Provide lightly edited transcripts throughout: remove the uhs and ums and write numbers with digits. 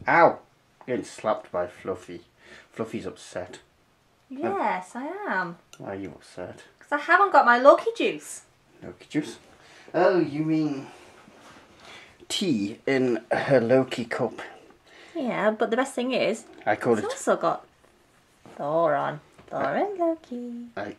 Ow! Getting slapped by Fluffy. Fluffy's upset. Yes, I am. Why are you upset? Because I haven't got my Loki juice. Loki juice? Oh, you mean tea in her Loki cup. Yeah, but the best thing is, I call it's it... also got Thor on. Thor and Loki. I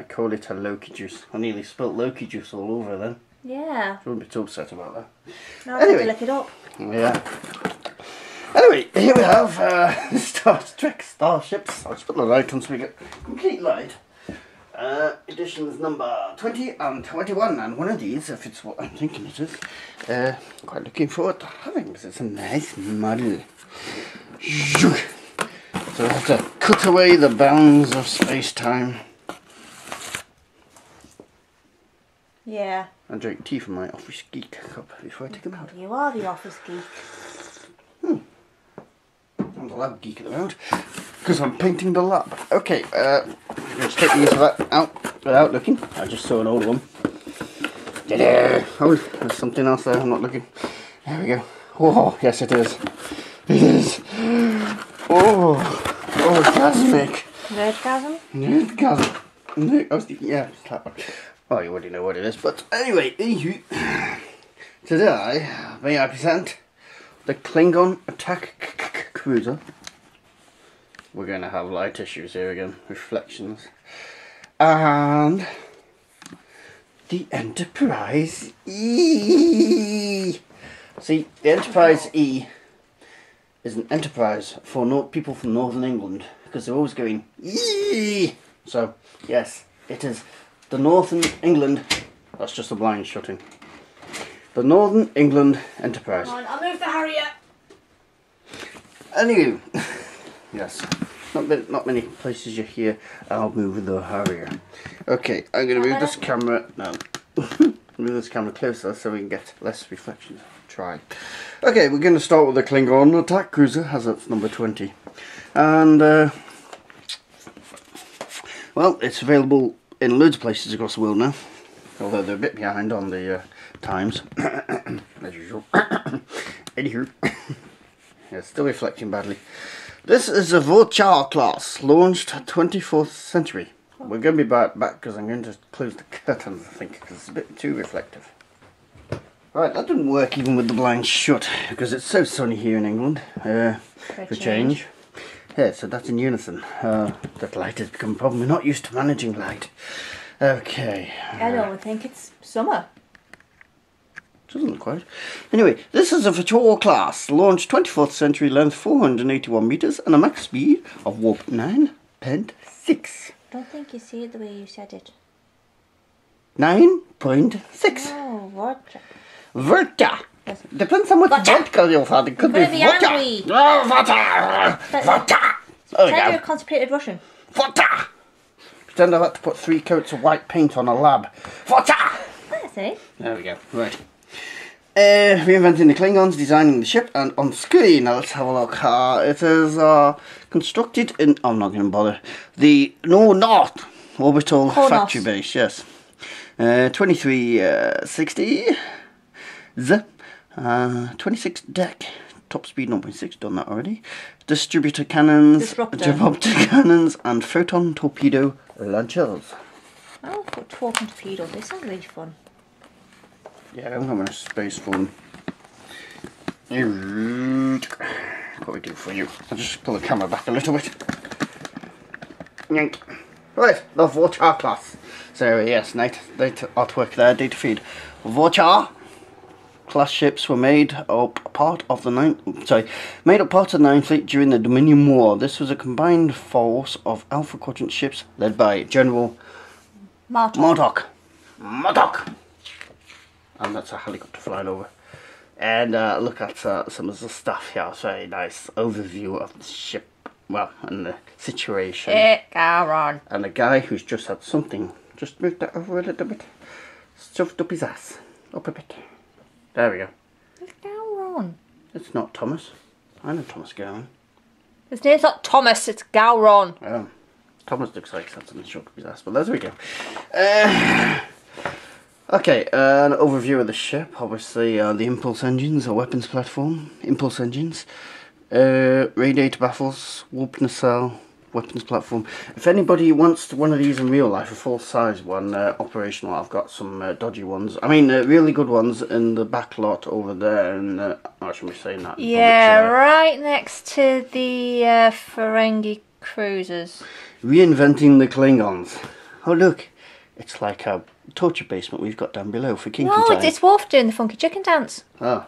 call it a Loki juice. I nearly spilt Loki juice all over then. Yeah. I wouldn't be too upset about that. Now I have to lick it up. Yeah. Anyway, here we have Star Trek Starships. I'll just put the light on so we get complete light. Editions number 20 and 21, and one of these, if it's what I'm thinking it is, quite looking forward to having, because it's a nice model. So we have to cut away the bounds of space-time. Yeah. And drink tea from my office geek cup before I take them out. You are the office geek. I'm the lab geek at the moment, because I'm painting the lab. Okay, let's take these out without looking. I just saw an old one. Oh, there's something else there, I'm not looking. There we go. Oh, yes it is. It is. Oh, orgasmic. Nerdgasm? Nerdgasm. Yeah, well, you already know what it is, but anyway, today, may I present the Klingon attack cruiser. We're going to have light issues here again, reflections, and the Enterprise E. See, the Enterprise E is an enterprise for people from Northern England, because they're always going E. So yes, it is the Northern England. That's just a blind shutting. The Northern England Enterprise. Come on, I'll move the Harrier. Anyway, yes, not many places you hear I'll move the Harrier. Okay, I'm going to move this camera now. Move this camera closer so we can get less reflections. Try. Okay, we're going to start with the Klingon attack cruiser, as it's number 20, and well, it's available in loads of places across the world now, although they're a bit behind on the times, as usual. Anywho, yeah, still reflecting badly. This is a Vochar class, launched 24th century. We're going to be back because I'm going to close the curtains, I think, because it's a bit too reflective. Right, that didn't work even with the blinds shut, because it's so sunny here in England, for change. Yeah, so that's in unison. That light has become a problem. We're not used to managing light. Okay. I don't think it's summer. Doesn't look quite. Anyway, this is a Vochar class, launched 24th century, length 481 metres, and a max speed of warp 9.6. Don't think you see it the way you said it. 9.6. Oh, what? Vodka. Depends how much vodka you've had. It could be vodka. Oh, vodka. Vodka. Pretend you're a constipated Russian. Vodka. Pretend I've had to put 3 coats of white paint on a lab. Vodka. That's it. There we go. Right. Reinventing the Klingons, designing the ship, and on screen, now let's have a look. It is constructed in, I'm not going to bother, the North Orbital Factory Base, yes. 2360, 26 deck, top speed 0.6, done that already. Distributor cannons, disruptor cannons, and photon torpedo launchers. Oh, photon torpedo, they sound really fun. Yeah, I'm having a space phone. What we do for you? I'll just pull the camera back a little bit. Yank. Right, the Vochar class. So yes, night artwork there, data feed. Vochar class ships were made up part of the Ninth Fleet during the Dominion War. This was a combined force of Alpha Quadrant ships led by General Murdoch. And that's a helicopter flying over. And look at some of the stuff here. It's a very nice overview of the ship, well, and the situation. Gowron. And the guy who's just had something, just moved that over a little bit, stuffed up his ass, up a bit. There we go. It's Gowron. It's not Thomas. I know Thomas Gowron. His name's not Thomas, it's Gowron. Thomas looks like he's had something stuck up his ass, but there we go. Okay, an overview of the ship. Obviously, the impulse engines, or weapons platform. Impulse engines. Radiator baffles, warp nacelle, weapons platform. If anybody wants one of these in real life, a full-size one, operational, I've got some dodgy ones. I mean, really good ones in the back lot over there. And I shouldn't be saying that. Yeah, right next to the Ferengi cruisers. Reinventing the Klingons. Oh look, it's like a torture basement we've got down below for kinky No, time. it's Worf doing the funky chicken dance. Oh.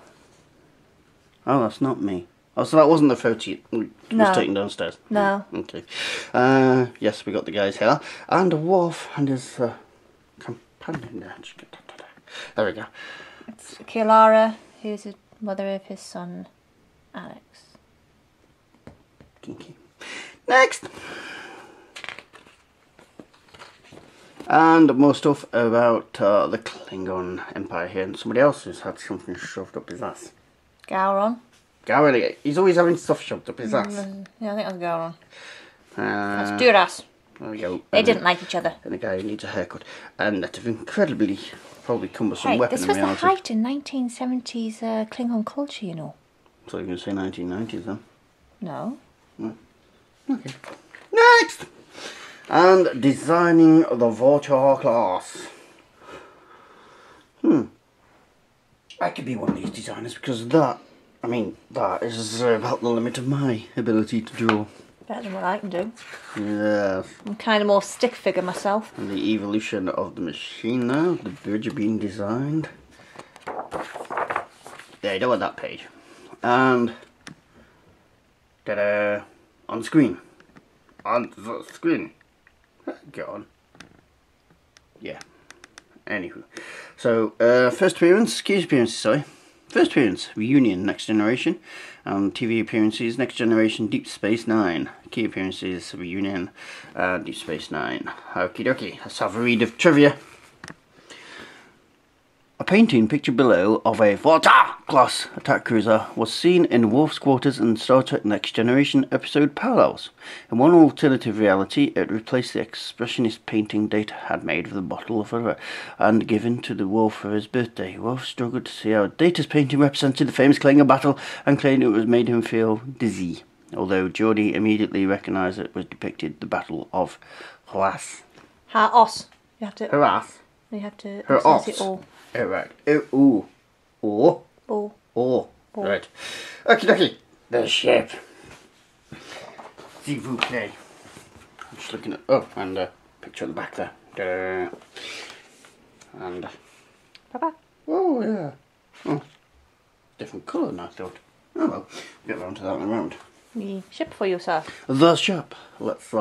Oh, that's not me. Oh, so that wasn't the photo you was taken downstairs? No. Okay. Yes, we got the guys here. And a Worf and his companion there. There we go. It's Kilara, who's the mother of his son, Alex. Kinky. Next! And more stuff about the Klingon Empire here. And somebody else who's had something shoved up his ass. Gowron. Gowron, he's always having stuff shoved up his ass. Yeah, I think that's Gowron. That's Duras. There we go. They didn't like each other. And the guy who needs a haircut. And that's an incredibly, probably cumbersome Hey, weapon this in was the reality. height in 1970s Klingon culture, you know. So you're going to say 1990s then? No. Okay. Next! And designing the Vulture class. I could be one of these designers because that is about the limit of my ability to draw. Better than what I can do. Yes. I'm kind of more stick figure myself. And the evolution of the machine now, the bridge are being designed. There you go on that page. And ta-da, on screen. On the screen. Go on. Yeah. Anywho. So, first appearance, First appearance, Reunion, Next Generation. And TV appearances, Next Generation, Deep Space Nine. Key appearances, Reunion, Deep Space Nine. Okie dokie, let's have a read of trivia. A painting pictured below of a Vulture-class attack cruiser was seen in Worf's quarters in Star Trek Next Generation episode Parallels. In one alternative reality, it replaced the expressionist painting Data had made of the bottle of water and given to the Worf for his birthday. Worf struggled to see how Data's painting represented the famous Klingon battle and claimed it was made him feel dizzy, although Geordi immediately recognised it was depicted the Battle of Hras. Ha-os. You have to... Hras? You have to... Hras. It all. Oh, right. Ooh. Oh. Oh. Oh. Right. Okie dokie. The ship. S'il vous plaît. I'm just looking at... Oh, and a picture at the back there. And... Papa. Oh, yeah. Oh. Different colour than I thought. Oh, well. Get round to that in a moment. The ship for you, sir. The ship. Let's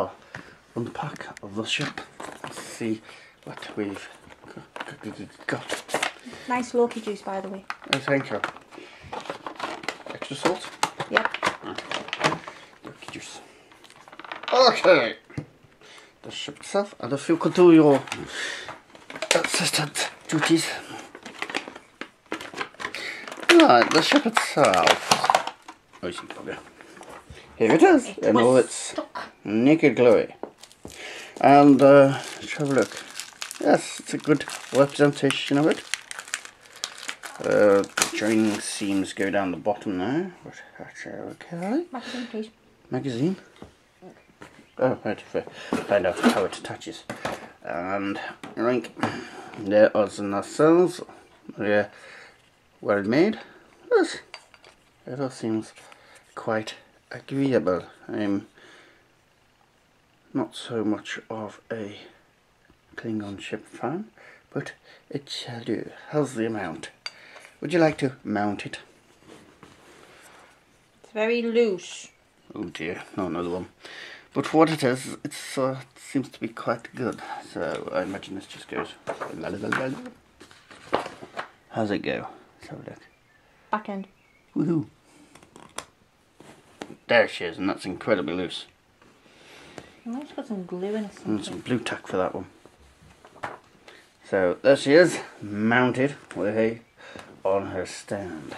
unpack the ship. Let's see what we've got. Nice Loki juice, by the way. Oh, thank you. Extra salt? Yep. Loki juice. Okay. The ship itself, and if you could do your assistant duties. Right, the ship itself. Oh, you see, okay. Here it is, in all its naked glory. And let's have a look. Yes, it's a good representation of it. Joining seams go down the bottom there, but that's okay. Magazine, please. Magazine? Oh, right, find out how it attaches. And, right, there are the nacelles. They're well made. Yes, it all seems quite agreeable. I'm not so much of a Klingon ship fan, but it shall do. How's the mount? Would you like to mount it? It's very loose. Oh dear, not another one. But for what it is, it seems to be quite good. So I imagine this just goes. How's it go? Let's have a look. Back end. Woohoo! There she is, and that's incredibly loose. I might just put some glue in or something. And some blue tack for that one. So there she is, mounted way on her stand.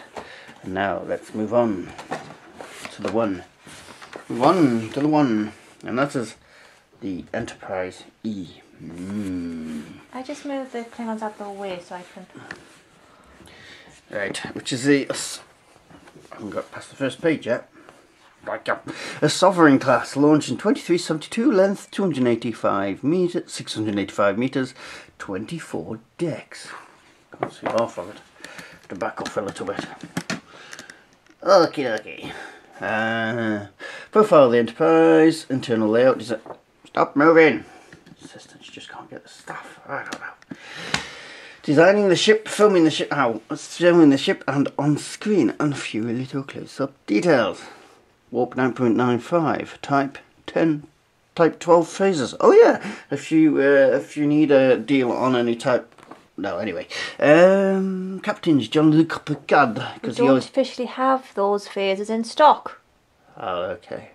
And now let's move on to the one. And that is the Enterprise E. I just moved the Klingons out of the way so I can... Right, which is the... I haven't got past the first page yet. Right, yeah. A Sovereign class launched in 2372, length 285 meters, 685 meters, 24 decks. Can't see half of it. To back off a little bit. Okay. Profile of the Enterprise, internal layout. Stop moving! Assistants just can't get the stuff. I don't know. Designing the ship, filming the ship, showing the ship and on screen, and a few little close-up details. Warp 9.95, type 10, type 12 phases. Oh yeah, if you need a deal on any type. No, anyway. Captains Jean-Luc Picard. We don't officially have those phases in stock. Oh, okay.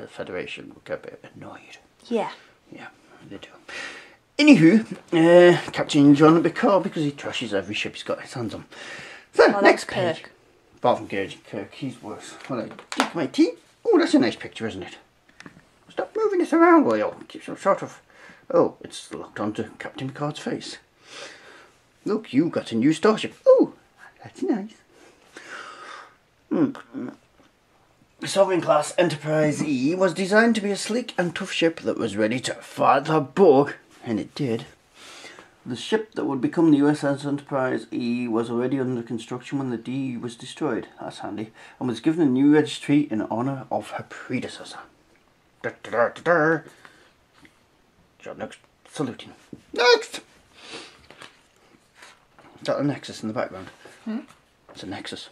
Federation will get a bit annoyed. Yeah. Yeah, they do. Anywho, Captain John Picard, because he trashes every ship he's got his hands on. So, well, next Kirk. page. Apart from Kirk, he's worse. Well, I take my tea. Oh, that's a nice picture, isn't it? Stop moving it around, will you? Keeps them sort of... Oh, it's locked onto Captain Picard's face. Look, you got a new starship. Oh, that's nice. The Sovereign class Enterprise E was designed to be a sleek and tough ship that was ready to fight the Borg. And it did. The ship that would become the USS Enterprise E was already under construction when the D was destroyed. That's handy. And was given a new registry in honour of her predecessor. John Knox saluting. Next! Is that a Nexus in the background? It's a Nexus.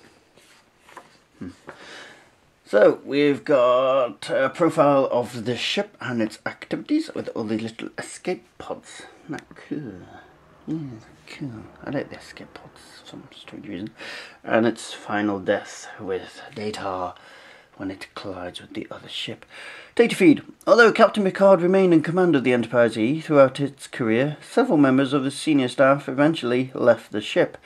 So, we've got a profile of the ship and its activities with all these little escape pods. Isn't that cool? Yeah, cool. I like the escape pods for some strange reason. And its final death with Data when it collides with the other ship. Data feed. Although Captain Picard remained in command of the Enterprise E throughout its career, several members of the senior staff eventually left the ship.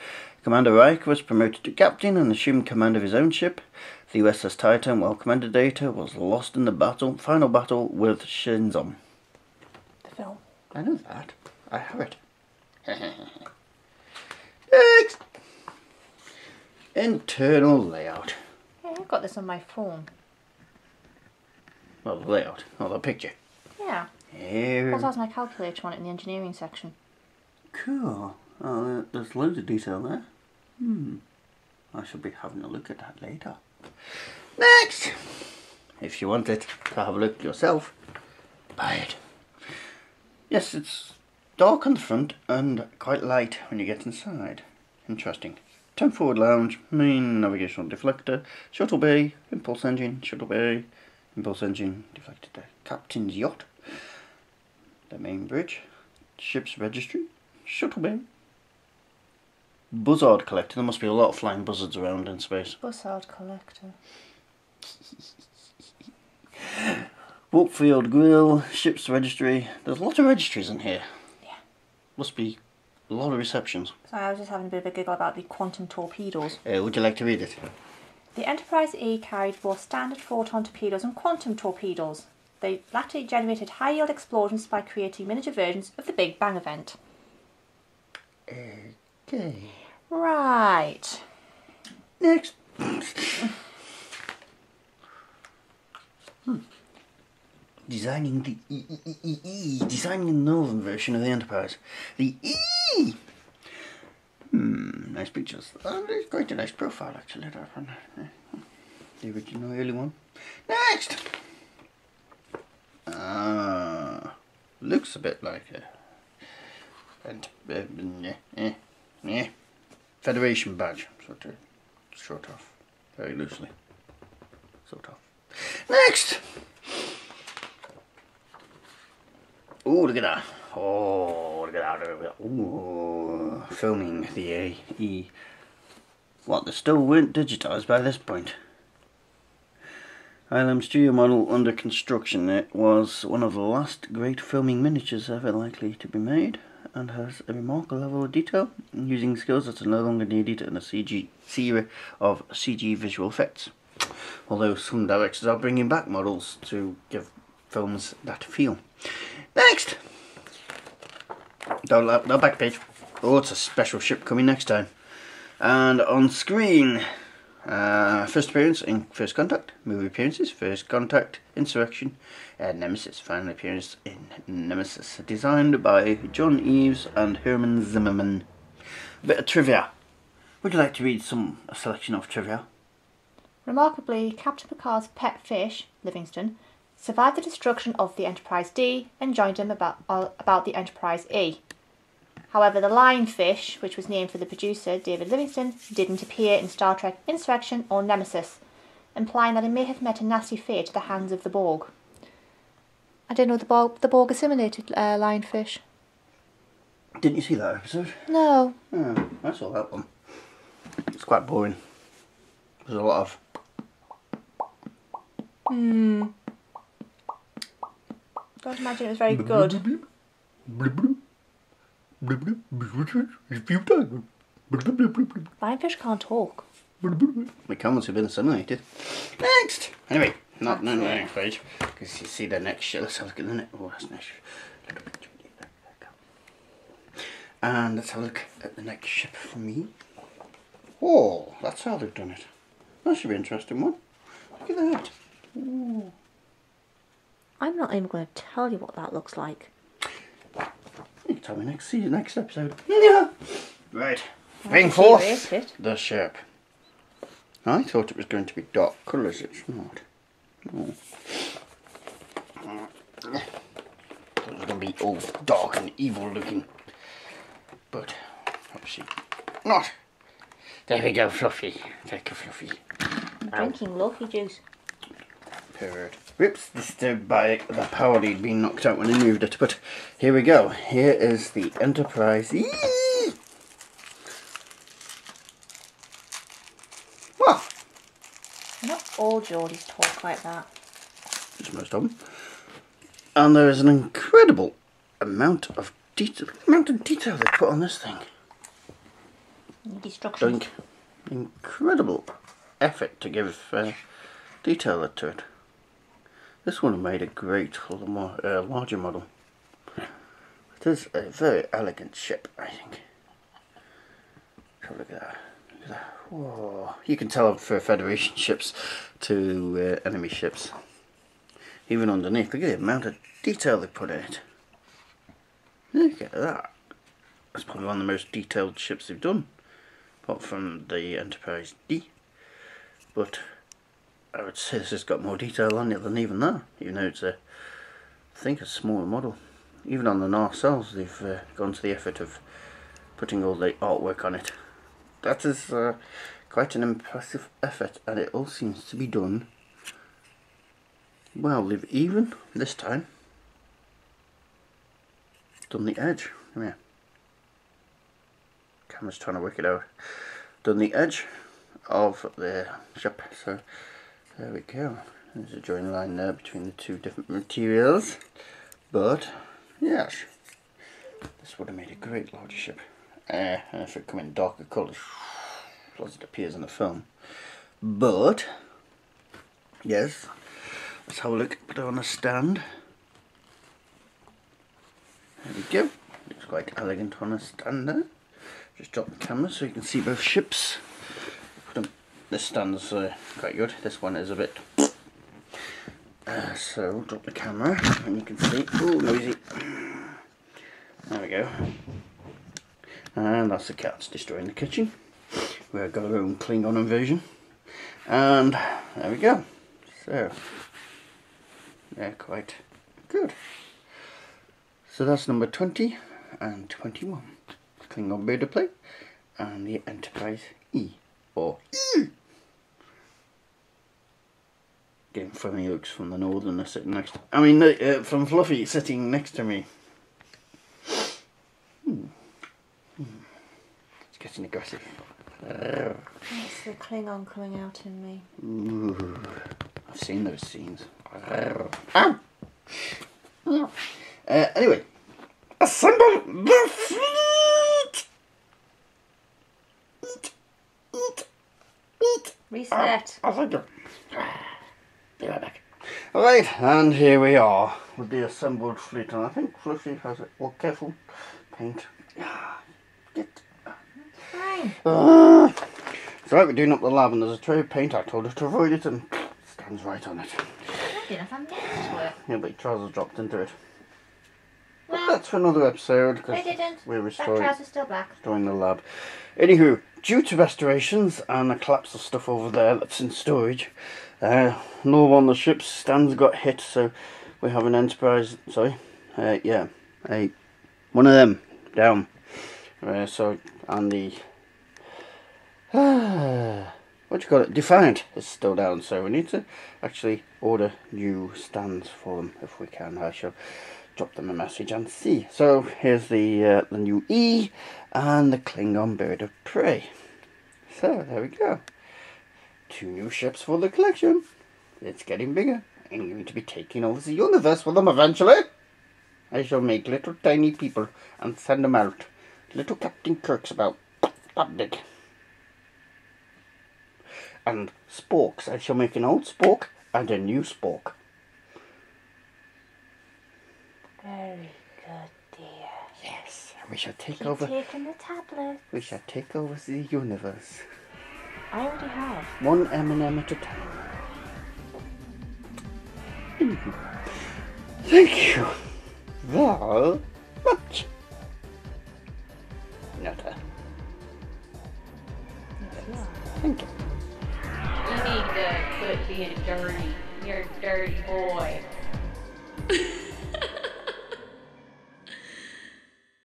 Commander Reich was promoted to captain and assumed command of his own ship. The USS Titan, while Commander Data was lost in the final battle with Shinzon. The film. I know that. I have it. Next! Internal layout. Yeah, I've got this on my phone. Well, the layout, not the picture. Yeah. Here. Also has my calculator on it in the engineering section. Cool. Oh, there's loads of detail there. I shall be having a look at that later. Next! If you want it to have a look yourself, buy it. Yes, it's dark on the front and quite light when you get inside. Interesting. 10 forward lounge, main navigational deflector, shuttle bay, impulse engine, deflected deck, captain's yacht, the main bridge, ship's registry, shuttle bay, buzzard collector. There must be a lot of flying buzzards around in space. Buzzard collector. Warp field grill, ship's registry. There's a lot of registries in here. Yeah. Must be a lot of receptions. So I was just having a bit of a giggle about the quantum torpedoes. Would you like to read it? The Enterprise E carried both standard photon torpedoes and quantum torpedoes. They latter generated high-yield explosions by creating miniature versions of the Big Bang event. Okay. Right. Next. Designing the designing the northern version of the Enterprise. The E! Nice pictures. It's quite a nice profile actually. The original early one. Next! Looks a bit like a Federation badge, sort of, very loosely, sort of. Next! Oh, look at that! Oh, look at that! Oh, filming the AE. What? They still weren't digitised by this point. ILM studio model under construction. It was one of the last great filming miniatures ever likely to be made, and has a remarkable level of detail, using skills that are no longer needed in a era of CG visual effects. Although some directors are bringing back models to give films that feel. Next! No back page. Oh, it's a special ship coming next time. And on screen, first appearance in First Contact, movie appearances, First Contact, Insurrection, and Nemesis. Final appearance in Nemesis, designed by John Eves and Herman Zimmerman. A bit of trivia. Would you like to read a selection of trivia? Remarkably, Captain Picard's pet fish, Livingston, survived the destruction of the Enterprise D and joined him about the Enterprise E. However, the lionfish, which was named for the producer, David Livingston, didn't appear in Star Trek Insurrection or Nemesis, implying that he may have met a nasty fate at the hands of the Borg. I didn't know the Borg assimilated lionfish. Didn't you see that episode? No. Oh, I saw that one. It's quite boring. There's a lot of... Don't imagine it was very good. Lionfish can't talk. We can once we've been assimilated. Next! Anyway, not the next page. Because you see the next shit. Let's have a look at the next. Oh, that's nice. And let's have a look at the next ship for me. Oh, that's how they've done it. That should be an interesting one. Look at that. Ooh. I'm not even going to tell you what that looks like. You can tell me next episode. Yeah. Right. Bring forth the ship. I thought it was going to be dark colours. It's not. No. It was going to be all dark and evil looking. But obviously not. There we go, Fluffy. Take a Fluffy. I'm drinking Loki juice. Pervert. Whoops, disturbed by the power lead being knocked out when I moved it. But here we go. Here is the Enterprise. Well, not all Geordies talk like that. Just most of them. And there is an incredible amount of detail they put on this thing. Destruction. Incredible effort to give detail to it. This one made a great, larger model. It is a very elegant ship, I think. Look at that. Look at that. Whoa. You can tell for Federation ships to enemy ships. Even underneath, look at the amount of detail they put in it. Look at that. That's probably one of the most detailed ships they've done. Apart from the Enterprise D. But I would say this has got more detail on it than even that. Even though it's I think a smaller model. Even on the nacelles they've gone to the effort of putting all the artwork on it. That is quite an impressive effort, and it all seems to be done well. They've even, this time, done the edge. Come here. Camera's trying to work it out. Done the edge of the ship, so there we go. There's a join line there between the two different materials, but yes, this would have made a great larger ship. And if it come in darker colours, as it appears in the film. But yes, let's have a look. Put it on a stand. There we go. Looks quite elegant on a stand there. Just drop the camera so you can see both ships. This stand's quite good. This one is a bit. So drop the camera and you can see. Oh, noisy. There we go. And that's the cats destroying the kitchen. We've got our own Klingon invasion. And there we go. So they're quite good. So that's number 20 and 21. Klingon Beta Plate and the Enterprise E, or E. Getting funny looks from the Northerner sitting next to, from Fluffy sitting next to me. It's getting aggressive. It's the Klingon coming out in me. Ooh, I've seen those scenes. Anyway, assemble the fleet! Eat. Reset. Oh, thank you. Be right back. Alright, and here we are with the assembled fleet, and I think Fluffy has it. Well, careful. paint. Get. Fine. It's right, we're doing up the lab and there's a tray of paint. I told her to avoid it and stands right on it. I didn't have next to it. Yeah, but your trousers dropped into it. Well, But that's for another episode they because didn't. we're That restoring trouser's still black. the lab. Anywho, due to restorations and the collapse of stuff over there that's in storage, no one on the ship's stands got hit, so we have an Enterprise. Sorry, one of them down. So and the what do you call it? Defiant is still down, so we need to actually order new stands for them if we can. I shall drop them a message and see. So here's the new E and the Klingon bird of prey. So there we go. 2 new ships for the collection. It's getting bigger. I'm going to be taking over the universe with them eventually. I shall make little tiny people and send them out. Little Captain Kirk's about that big. And sporks. I shall make an old spork and a new spork. Very good, dear. Yes, and we shall take Keep over. taking the tablet. We shall take over the universe. I already have. One M&M at a time. Thank you very much. Nutter. Thank you. You need to quit being dirty. You're a dirty boy.